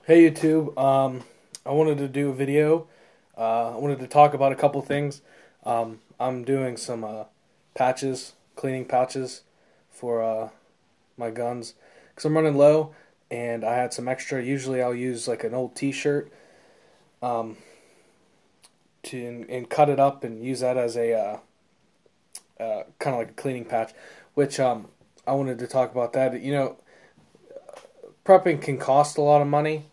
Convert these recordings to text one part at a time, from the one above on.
Hey YouTube, I wanted to do a video. I wanted to talk about a couple things. I'm doing some patches, cleaning pouches for my guns because I'm running low and I had some extra. Usually I'll use like an old t-shirt um, and cut it up and use that as a kind of like a cleaning patch, which I wanted to talk about that. Prepping can cost a lot of money.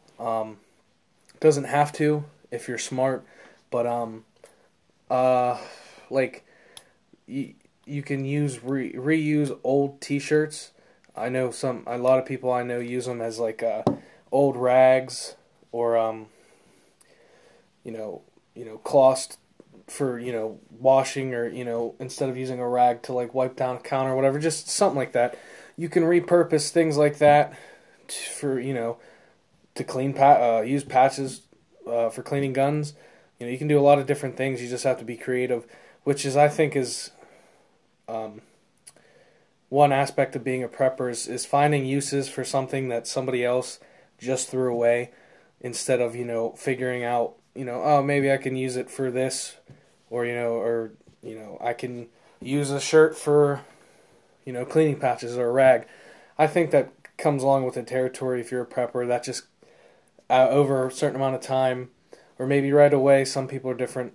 Doesn't have to if you're smart, but like you can use reuse old T-shirts. I know a lot of people I know use them as like old rags or cloths for washing, or instead of using a rag to like wipe down a counter or whatever, just something like that. You can repurpose things like that for to use patches for cleaning guns. You can do a lot of different things. You just have to be creative, which is, I think, is one aspect of being a prepper is finding uses for something that somebody else just threw away, instead of figuring out oh, maybe I can use it for this, or I can use a shirt for cleaning patches or a rag. I think that comes along with the territory if you're a prepper. That just over a certain amount of time, or maybe right away. Some people are different.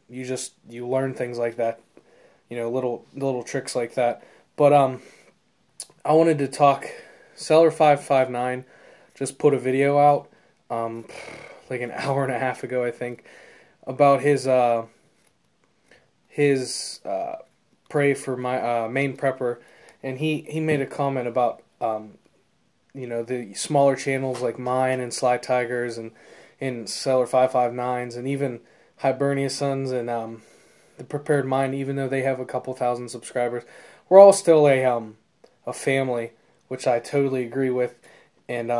You learn things like that, little tricks like that. But I wanted to talk. Seller559 just put a video out like an hour and a half ago, I think, about his pray for my main prepper, and he made a comment about the smaller channels like mine and Sly Tigers and Seller559s and even Hibernia Sons and the Prepared Mind, even though they have a couple thousand subscribers, we're all still a family, which I totally agree with. And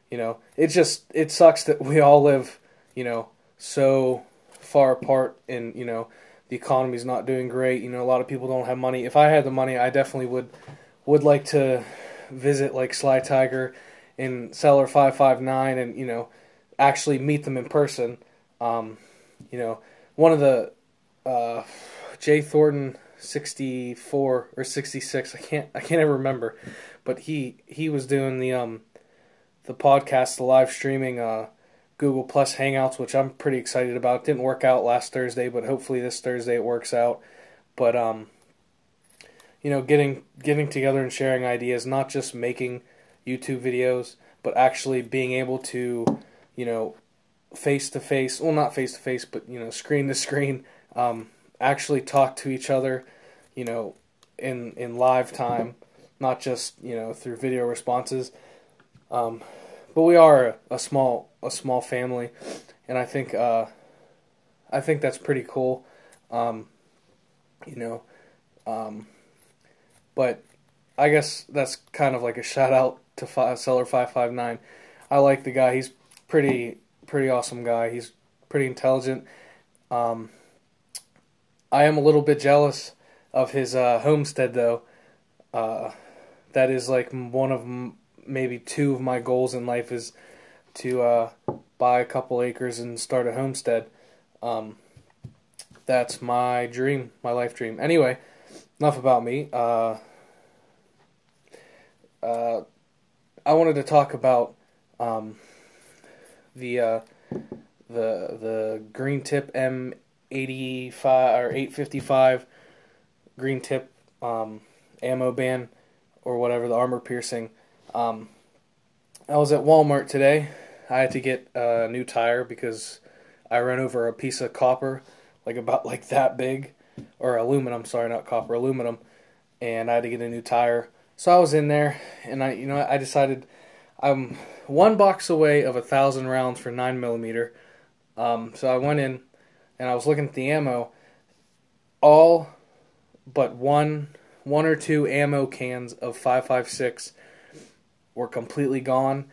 it sucks that we all live so far apart, and the economy's not doing great. A lot of people don't have money. If I had the money, I definitely would like to visit like Sly Tiger and Seller559 and actually meet them in person. One of the Jay Thornton 64 or 66, I can't ever remember, but he was doing the podcast, the live streaming Google Plus Hangouts, which I'm pretty excited about. It didn't work out last Thursday, but hopefully this Thursday it works out. But getting together and sharing ideas, not just making YouTube videos, but actually being able to, face to face, well, not face to face, but screen to screen, actually talk to each other, in live time, not just through video responses. But we are a small family, and I think that's pretty cool. But I guess that's kind of like a shout out to Seller559. I like the guy. He's pretty awesome guy. He's pretty intelligent. I am a little bit jealous of his homestead, though. That is like one of maybe two of my goals in life, is to buy a couple acres and start a homestead. That's my dream, my life dream. Anyway, enough about me. I wanted to talk about the green tip M85 or 855 green tip ammo ban, or whatever, the armor piercing. I was at Walmart today. I had to get a new tire because I ran over a piece of copper, about that big, or aluminum. Sorry, not copper, aluminum, and I had to get a new tire. So I was in there, and I decided I'm one box away of 1,000 rounds for 9mm. So I went in, and I was looking at the ammo. All but one or two ammo cans of 5.56 were completely gone.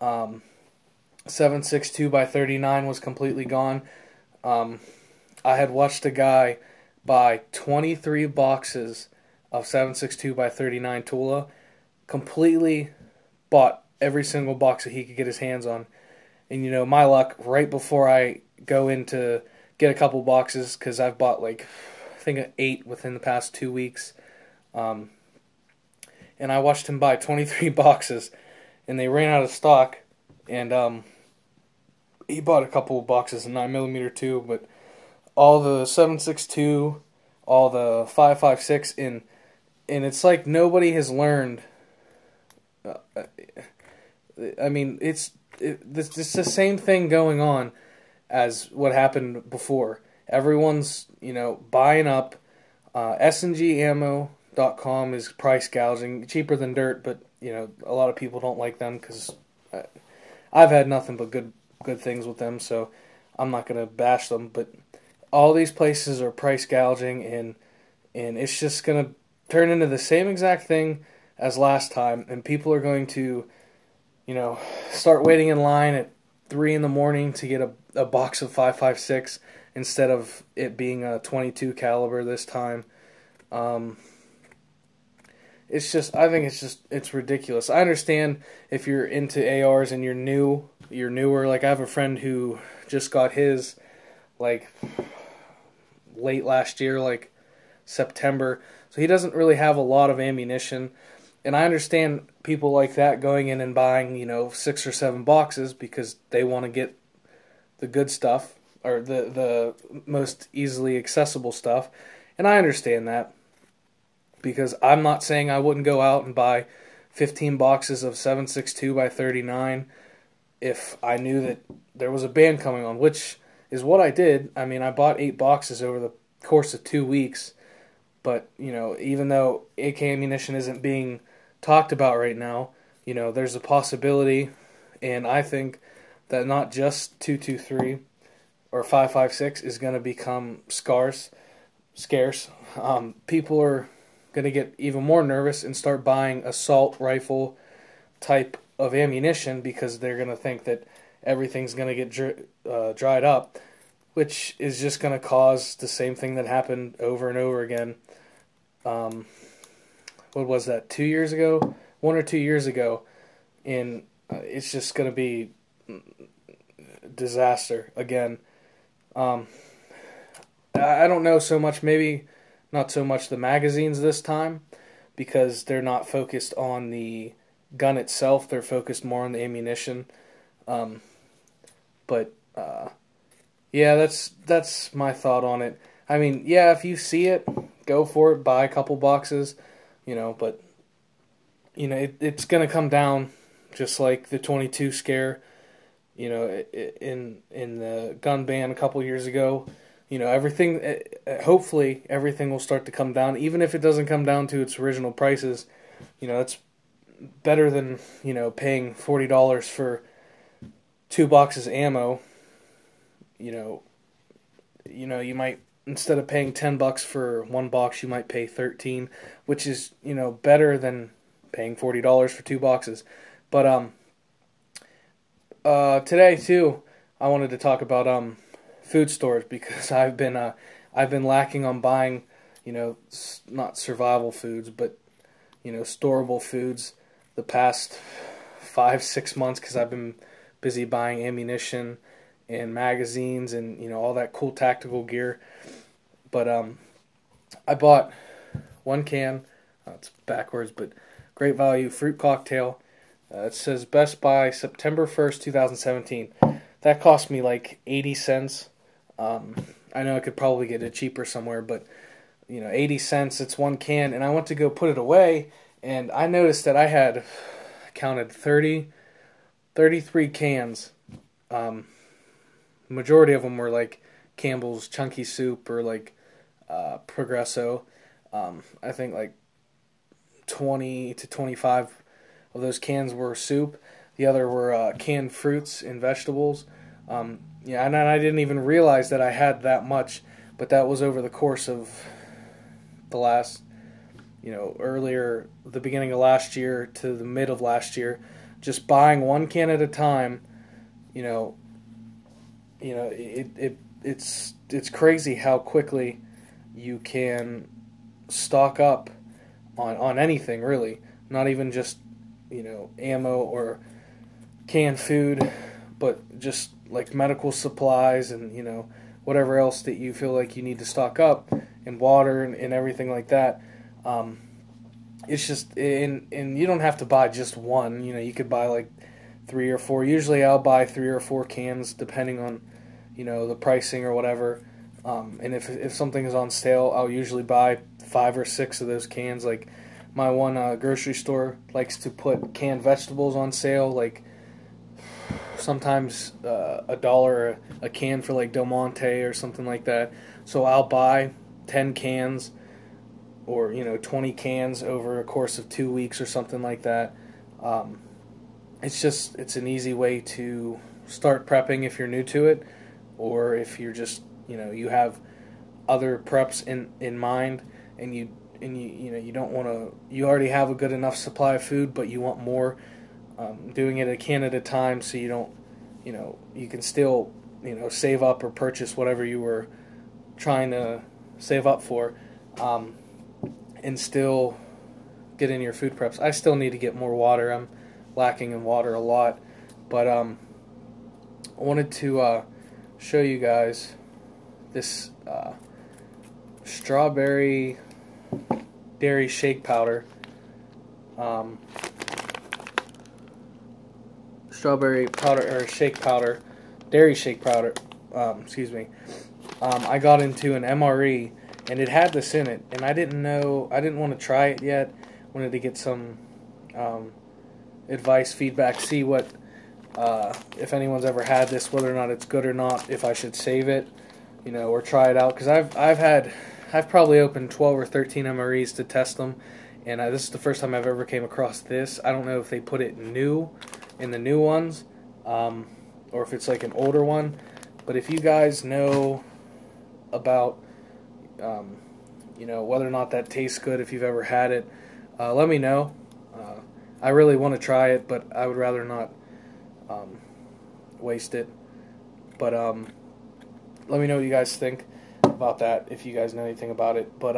7.62 by 39 was completely gone. I had watched a guy buy 23 boxes of 7.62 by 39 Tula, completely bought every single box that he could get his hands on. And, my luck, right before I go in to get a couple boxes, because I've bought like, I think 8 within the past 2 weeks. And I watched him buy 23 boxes, and they ran out of stock. And he bought a couple of boxes of 9mm too, but all the 7.62, all the 5.56, and it's like nobody has learned. I mean, it's the same thing going on as what happened before. Everyone's, buying up. SNGammo.com is price gouging, cheaper than dirt, but, a lot of people don't like them because I've had nothing but good things with them, so I'm not going to bash them. But all these places are price gouging, and it's just going to turn into the same exact thing as last time, and people are going to, start waiting in line at 3 in the morning to get a box of 5.56 instead of it being a 22 caliber this time. It's ridiculous. I understand if you're into ARs and you're newer. Like, I have a friend who just got his, like, late last year, like September. So he doesn't really have a lot of ammunition. And I understand people like that going in and buying, 6 or 7 boxes because they want to get the good stuff, or the most easily accessible stuff. And I understand that, because I'm not saying I wouldn't go out and buy 15 boxes of 7.62 by 39 if I knew that there was a ban coming on, which is what I did. I mean, I bought 8 boxes over the course of 2 weeks, but, even though AK ammunition isn't being talked about right now, there's a possibility, and I think that not just 223 or 5.56 is going to become scarce. People are going to get even more nervous and start buying assault rifle type of ammunition because they're going to think that everything's going to get dried up, which is just going to cause the same thing that happened over and over again. What was that, 2 years ago? 1 or 2 years ago, and it's just going to be disaster again. I don't know so much, maybe not so much the magazines this time, because they're not focused on the gun itself, they're focused more on the ammunition. But yeah, that's my thought on it. I mean, yeah, if you see it, go for it, buy a couple boxes, but it's going to come down just like the 22 scare, in the gun ban a couple years ago. Everything, hopefully everything will start to come down, even if it doesn't come down to its original prices. It's better than, paying $40 for 2 boxes of ammo. You might, instead of paying $10 for 1 box, you might pay $13, which is, better than paying $40 for 2 boxes. But today too, I wanted to talk about food stores, because I've been lacking on buying, not survival foods, but storable foods the past 5-6 months, because I've been busy buying ammunition and magazines and all that cool tactical gear. But I bought 1 can. It's backwards, but great value fruit cocktail. It says Best Buy September 1st, 2017. That cost me like 80 cents. I know I could probably get it cheaper somewhere, but 80 cents, it's 1 can, and I went to go put it away, and I noticed that I counted 33 cans. Majority of them were like Campbell's Chunky Soup or like Progresso. I think like 20 to 25 of those cans were soup. The other were canned fruits and vegetables. Yeah, and I didn't even realize that I had that much, but that was over the course of the last, earlier, the beginning of last year to the mid of last year, just buying 1 can at a time. It's crazy how quickly you can stock up on anything, really. Not even just ammo or canned food, but just like medical supplies and, whatever else that you feel like you need to stock up, and water and everything like that. It's just, and you don't have to buy just one. You could buy like 3 or 4. Usually I'll buy 3 or 4 cans depending on, the pricing or whatever. And if something is on sale, I'll usually buy 5 or 6 of those cans. Like my one grocery store likes to put canned vegetables on sale, like sometimes $1 a can for like Del Monte or something like that. So I'll buy 10 cans or 20 cans over a course of 2 weeks or something like that. It's an easy way to start prepping if you're new to it, or if you're just you have other preps in mind, and you don't want to, you already have a good enough supply of food, but you want more. Doing it a can at a time, so you don't, you can still save up or purchase whatever you were trying to save up for, and still get in your food preps. I still need to get more water. I'm lacking in water a lot, but I wanted to show you guys this strawberry dairy shake powder. Strawberry powder, or shake powder, dairy shake powder. Excuse me. I got into an MRE, and it had this in it, and I didn't want to try it yet. Wanted to get some advice, feedback, see what if anyone's ever had this, whether or not it's good or not, if I should save it, or try it out. Because I've probably opened 12 or 13 MREs to test them, and this is the first time I've ever came across this. I don't know if they put it new in the new ones, or if it's like an older one. But if you guys know about whether or not that tastes good, if you've ever had it, let me know. I really want to try it, but I would rather not waste it. But let me know what you guys think about that, if you guys know anything about it. But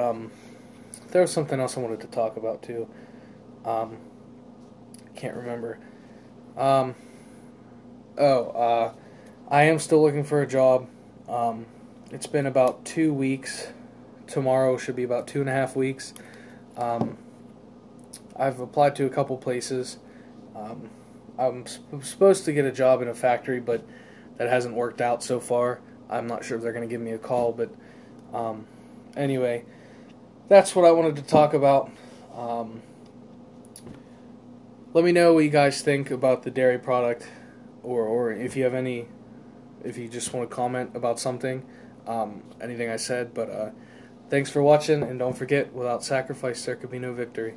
there was something else I wanted to talk about too. Can't remember. I am still looking for a job. It's been about 2 weeks. Tomorrow should be about 2.5 weeks. I've applied to a couple places. I'm supposed to get a job in a factory, but that hasn't worked out so far. I'm not sure if they're going to give me a call, but anyway, that's what I wanted to talk about. Let me know what you guys think about the dairy product, or if you have if you just want to comment about something, anything I said. But thanks for watching, and don't forget, without sacrifice there could be no victory.